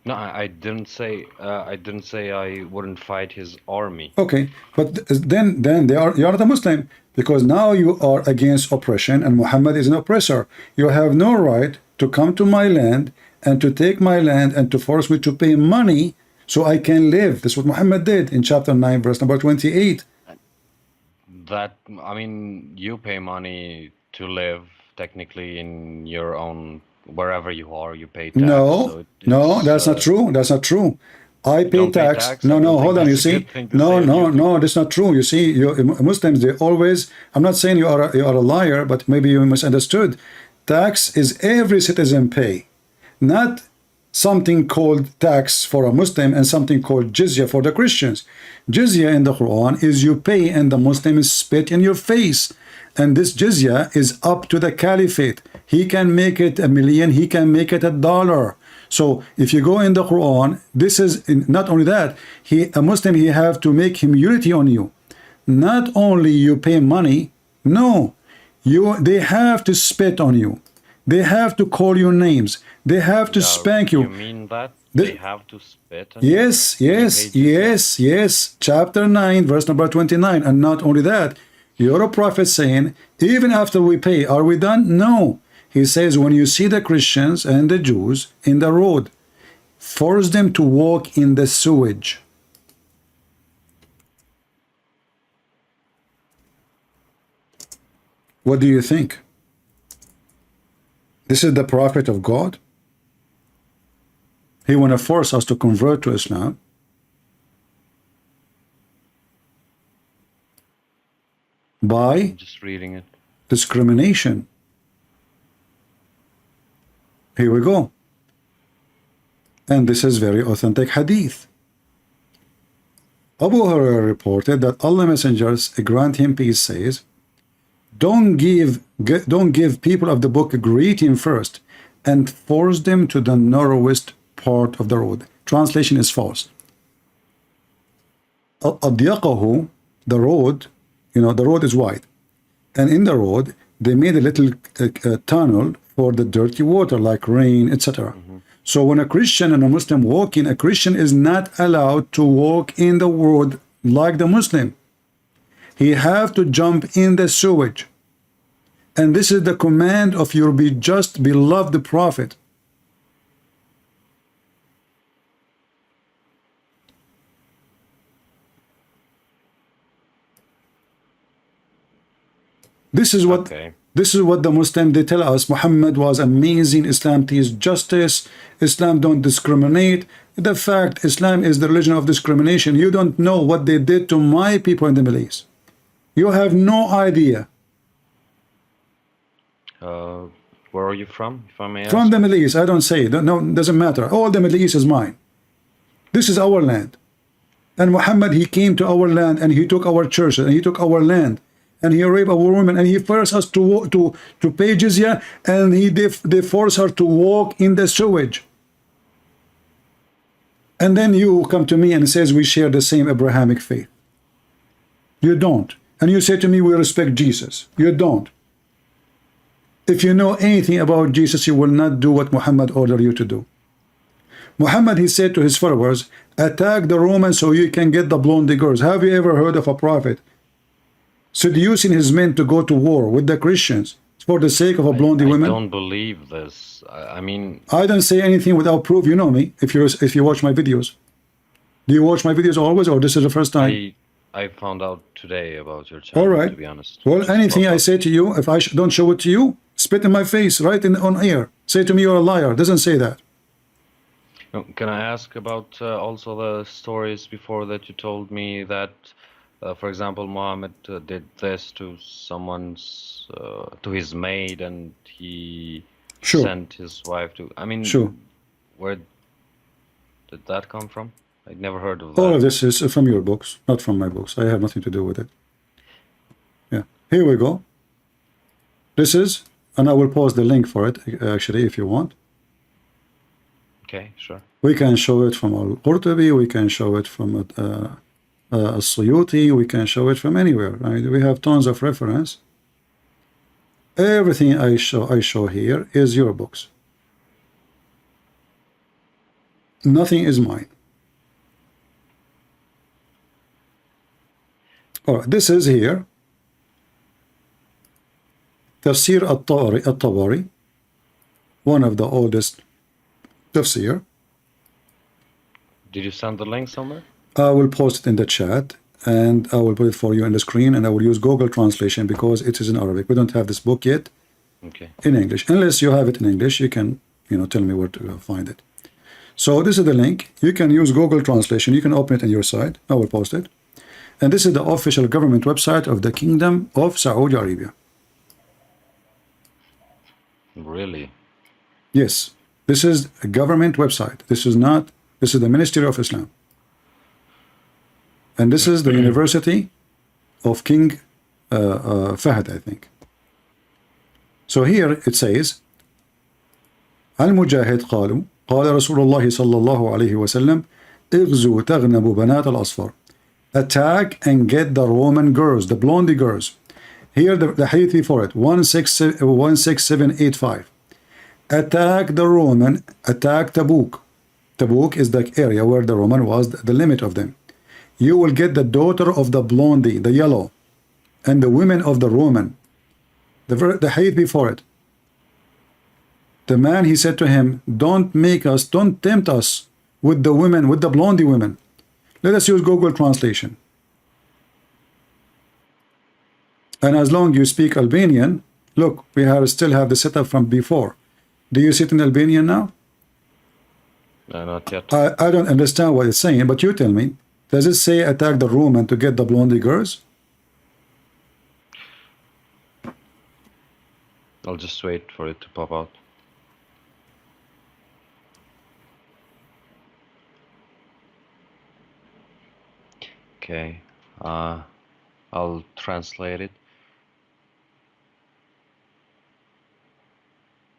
No, I didn't say I wouldn't fight his army. Okay, but then you are the Muslim, because now you are against oppression, and Muhammad is an oppressor. You have no right to come to my land and to take my land and to force me to pay money so I can live. That's what Muhammad did in chapter 9, verse number 28. That, I mean, you pay money to live technically in your own, wherever you are, you pay tax. No, no, that's not true. That's not true. I pay tax. No, hold on. You see, no, that's not true. You see, Muslims, they always. I'm not saying you are a liar, but maybe you misunderstood. Tax is every citizen pay, not something called tax for a Muslim and something called jizya for the Christians. Jizya in the Quran is you pay and the Muslims spit in your face, and this jizya is up to the caliphate. He can make it a million, he can make it $1. So if you go in the Quran, this is not only that, a Muslim, he have to make humility on you. Not only you pay money, no, they have to spit on you. They have to call you names. They have to spank you. You mean that? They have to spit on you? Yes, yes, yes, yes. Chapter 9, verse number 29. And not only that, you're a prophet saying, even after we pay, are we done? No. He says, when you see the Christians and the Jews in the road, force them to walk in the sewage. What do you think? This is the prophet of God? He want to force us to convert to Islam. By I'm just reading it. discrimination. Here we go. And this is very authentic hadith. Abu Hurairah reported that Allah messengers, grant him peace, says, don't give people of the book a greeting first and force them to the narrowest part of the road. Translation is false. أضيقه, the road, the road is wide, and in the road they made a little tunnel for the dirty water like rain, etc. So when a Christian and a Muslim walk in, a Christian is not allowed to walk in the road like the Muslim. He have to jump in the sewage. And this is the command of your just beloved prophet. This is what the Muslim, they tell us. Muhammad was amazing. Islam teaches justice. Islam don't discriminate. The fact Islam is the religion of discrimination. You don't know what they did to my people in the Middle East. You have no idea. Where are you from, if I may ask? From the Middle East. I don't say. No, doesn't matter. All the Middle East is mine. This is our land. And Muhammad, he came to our land and he took our churches and he took our land. And he raped our women, and he forced us to pay jizya, and they force her to walk in the sewage. And then you come to me and says we share the same Abrahamic faith. You don't. And you say to me we respect Jesus. You don't. If you know anything about Jesus, you will not do what Muhammad ordered you to do. Muhammad, he said to his followers, attack the Romans so you can get the blonde girls. Have you ever heard of a prophet seducing his men to go to war with the Christians for the sake of a blondie woman? I don't believe this. I mean, I don't say anything without proof. You know me. If you watch my videos, do you watch my videos always, or this is the first time? I found out today about your channel. All right. To be honest. Well, anything I say to you, if I don't show it to you, spit in my face, right on air. Say to me you're a liar. Doesn't say that. Can I ask about also the stories before that you told me that? For example, Muhammad did this to someone's, to his maid, and he sent his wife to. I mean, where did that come from? I'd never heard of that. All of this is from your books, not from my books. I have nothing to do with it. Yeah, here we go. This is, and I will post the link for it actually if you want. Okay, sure. We can show it from Al-Qurtubi. We can show it from As-Suyuti, we can show it from anywhere. I mean, we have tons of reference. Everything I show here is your books. Nothing is mine. All right, this is here. Tafsir al-Tabari, one of the oldest tafsir. Did you send the link somewhere? I will post it in the chat, and I will put it for you on the screen, and I will use Google translation because it is in Arabic. We don't have this book yet in English. Unless you have it in English, you can tell me where to find it. So this is the link. You can use Google translation. You can open it on your side. I will post it. And this is the official government website of the Kingdom of Saudi Arabia. Really? Yes. This is a government website. This is the Ministry of Islam. And this is the University of King Fahd, I think. So here it says المجاهد قالوا قال رسول الله صلى الله عليه وسلم اغزوا تغنبوا بنات الأصفر. Attack and get the Roman girls, the blondie girls. Here the hadith for it 16785. Attack the Roman, attack Tabuk. Tabuk is the area where the Roman was the limit of them. You will get the daughter of the blondie, the yellow, and the women of the Roman. The hadith before it. The man, he said to him, don't tempt us with the women, with the blondie women. Let us use Google translation. And as long you speak Albanian, look, we still have the setup from before. Do you sit in Albanian now? No, not yet. I don't understand what it's saying, but you tell me. Does it say attack the Roman to get the blondie girls? I'll just wait for it to pop out. Okay, I'll translate it.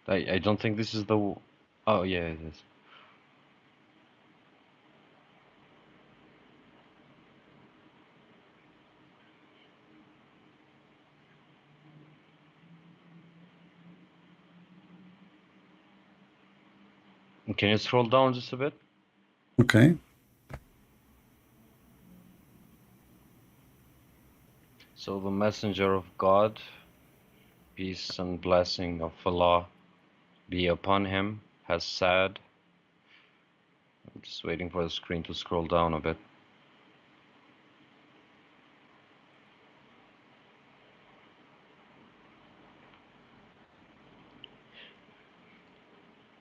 I don't think this is the... Oh, yeah, it is. Can you scroll down just a bit? Okay. So the messenger of God, peace and blessing of Allah be upon him, has said... I'm just waiting for the screen to scroll down a bit.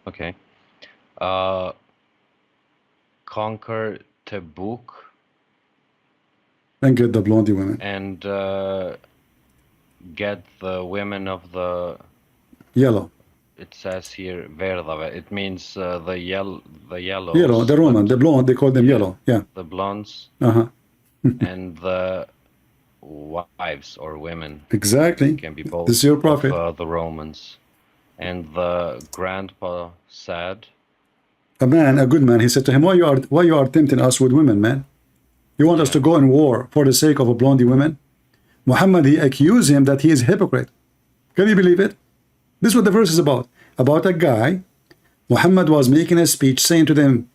Okay. Conquer Tabuk And get the blondie women. and get the women of the... Yellow. It says here Verdave. It means the yellows. Yellow, the Roman, the blonde, they call them yellow. Yeah. The blondes Uh-huh. and the wives or women. Exactly. Can be both. This is your prophet. Of, the Romans. And the grandpa said, A man, a good man, he said to him, why you are tempting us with women, man? You want us to go in war for the sake of a blondie women? Muhammad, he accused him that he is a hypocrite. Can you believe it? This is what the verse is about. About a guy, Muhammad was making a speech saying to them,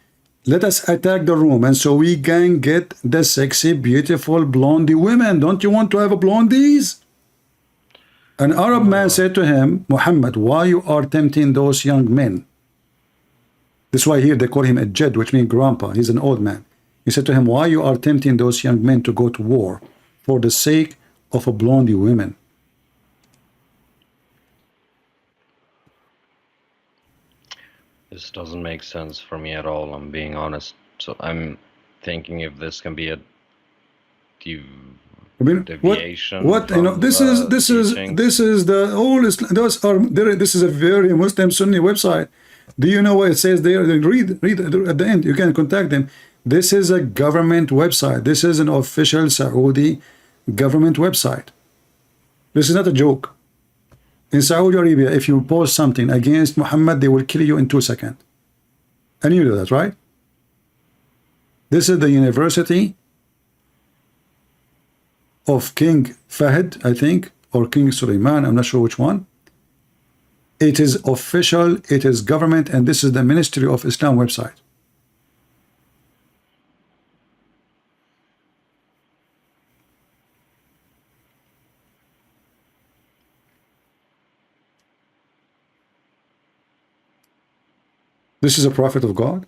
let us attack the Romans so we can get the sexy, beautiful blondie women. Don't you want to have a blondies? An Arab man said to him, Muhammad, why you are tempting those young men? This is why here they call him a Jed, which means grandpa. He's an old man. He said to him, why you are tempting those young men to go to war for the sake of a blondie women? this doesn't make sense for me at all, I'm being honest. So I'm thinking if this can be a deviation. What you know? This is the oldest. This is a very Muslim Sunni website. Do you know what it says there? Read at the end. You can contact them. This is a government website. This is an official Saudi government website. This is not a joke. In Saudi Arabia, if you post something against Muhammad, they will kill you in 2 seconds. And you know that, right? This is the University of King Fahd, I think, or King Suleiman, I'm not sure which one. It is official, it is government, and this is the Ministry of Islam website. This is a prophet of God.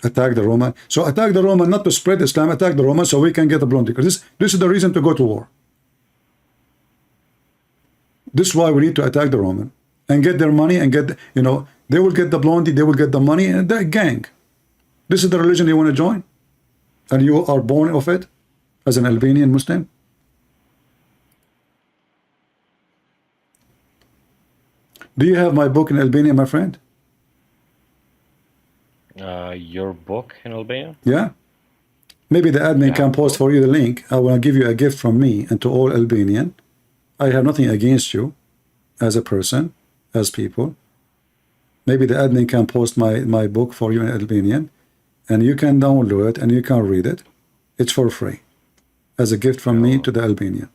Attack the Roman. So attack the Roman not to spread Islam, attack the Roman so we can get a blonde. Because this is the reason to go to war. This is why we need to attack the Roman and get their money and get, you know, they will get the blondie, they will get the money and the gang. This is the religion you want to join? And you are born of it as an Albanian Muslim? Do you have my book in Albania, my friend? Your book in Albania? Yeah. Maybe the admin can post for you the link. I will give you a gift from me and to all Albanian. I have nothing against you. as a person, as people. Maybe the admin can post my book for you in Albanian, and you can download it and you can read it. It's for free, as a gift from me to the Albanian.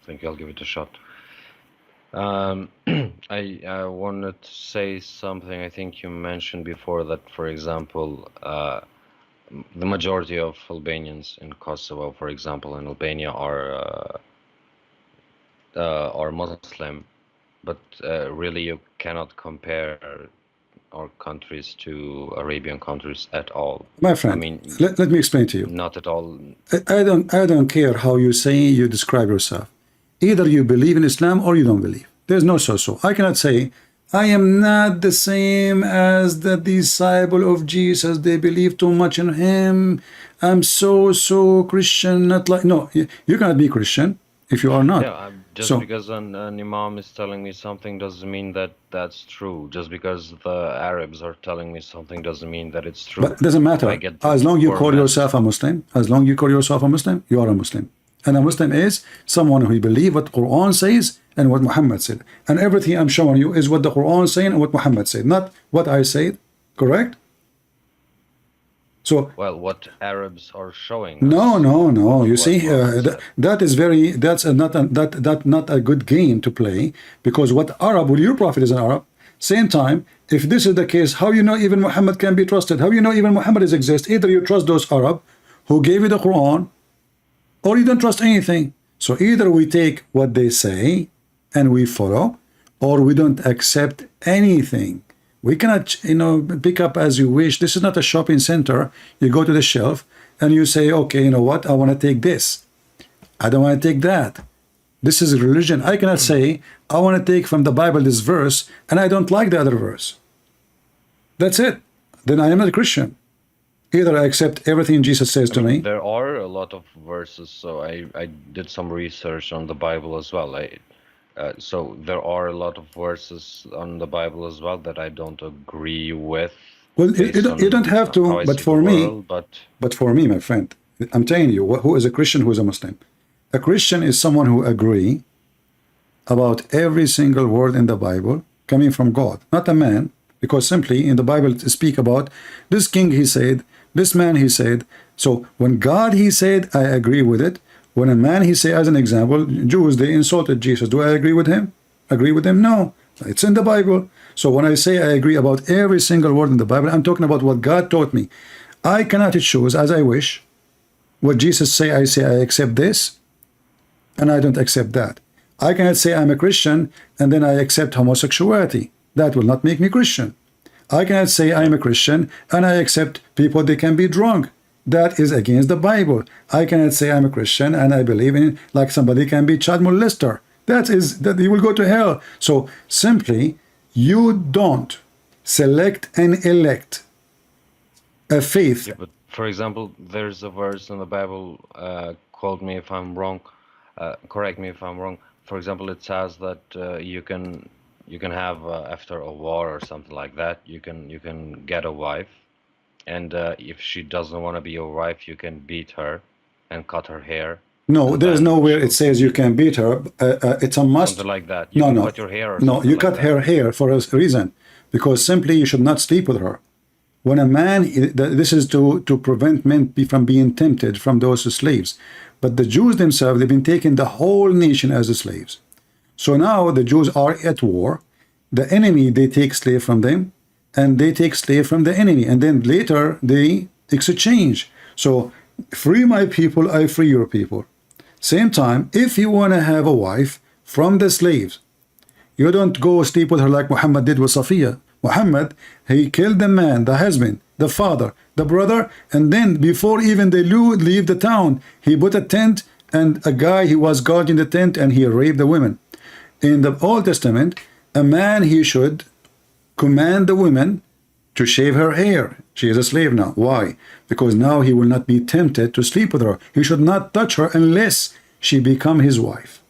I think I'll give it a shot. I wanted to say something. I think you mentioned before that, for example, the majority of Albanians in Kosovo, for example, in Albania, are Muslim, but really you cannot compare our countries to Arabian countries at all. My friend, I mean, let me explain to you. not at all. I don't care how you say, you describe yourself. Either you believe in Islam or you don't believe. There's no so. I cannot say I am not the same as the disciple of Jesus. They believe too much in him. I'm so Christian. Not like, no, you cannot be Christian if you are not. Yeah, just because an imam is telling me something doesn't mean that that's true. Just because the Arabs are telling me something doesn't mean that it's true. But it doesn't matter. As long you call yourself a Muslim, you are a Muslim. And a Muslim is someone who believes what Quran says and what Muhammad said. And everything I'm showing you is what the Quran is saying and what Muhammad said, not what I said. Correct? So, well, what Arabs are showing. No. You see, that's not a good game to play, because what Arab, well, your prophet is an Arab. Same time, if this is the case, how you know even Muhammad can be trusted? How you know even Muhammad exists? Either you trust those Arab who gave you the Quran, or you don't trust anything. So either we take what they say and we follow, or we don't accept anything. We cannot, pick up as you wish. This is not a shopping center. You go to the shelf and you say, okay, you know what? I want to take this. I don't want to take that. This is religion. I cannot say, I want to take from the Bible this verse and I don't like the other verse. That's it. Then I am not a Christian. Either I accept everything Jesus says to me. There are a lot of verses, so I did some research on the Bible as well. So there are a lot of verses on the Bible as well that I don't agree with. Well, you don't have to, but for me, but for me, my friend, I'm telling you, who is a Christian, who is a Muslim? A Christian is someone who agree about every single word in the Bible coming from God, not a man, because simply in the Bible to speak about this king, he said, this man, he said. So when God, he said, I agree with it. When a man, he say, as an example, Jews, they insulted Jesus. Do I agree with him? Agree with him? No. It's in the Bible. So when I say I agree about every single word in the Bible, I'm talking about what God taught me. I cannot choose as I wish. What Jesus say, I accept this, and I don't accept that. I cannot say I'm a Christian, and then I accept homosexuality. That will not make me Christian. I cannot say I'm a Christian, and I accept people, they can be drunk. That is against the Bible. I cannot say I'm a Christian and I believe in, like somebody can be child molester. That he will go to hell. So simply, you don't select and elect a faith. Yeah, but for example, there's a verse in the Bible, quote me if I'm wrong, correct me if I'm wrong. For example, it says that you can have after a war or something like that, you can get a wife. And if she doesn't want to be your wife, you can beat her and cut her hair. No, there is nowhere it says you can beat her. It's a must. Something like that. You can cut your hair. No, you cut her hair for a reason. Because simply you should not sleep with her. When a man, this is to prevent men from being tempted from those slaves. But the Jews themselves, they've been taking the whole nation as slaves. So now the Jews are at war. The enemy, they take slave from them. And they take slave from the enemy, and then later they exchange. So free my people, I free your people. Same time, if you want to have a wife from the slaves, you don't go sleep with her like Muhammad did with Safiya. Muhammad, he killed the man, the husband, the father, the brother, and then before even they leave the town, he put a tent, and a guy, he was guarding the tent, and he raped the women. In the Old Testament, a man, he should command the woman to shave her hair. She is a slave now. Why? Because now he will not be tempted to sleep with her. He should not touch her unless she become his wife.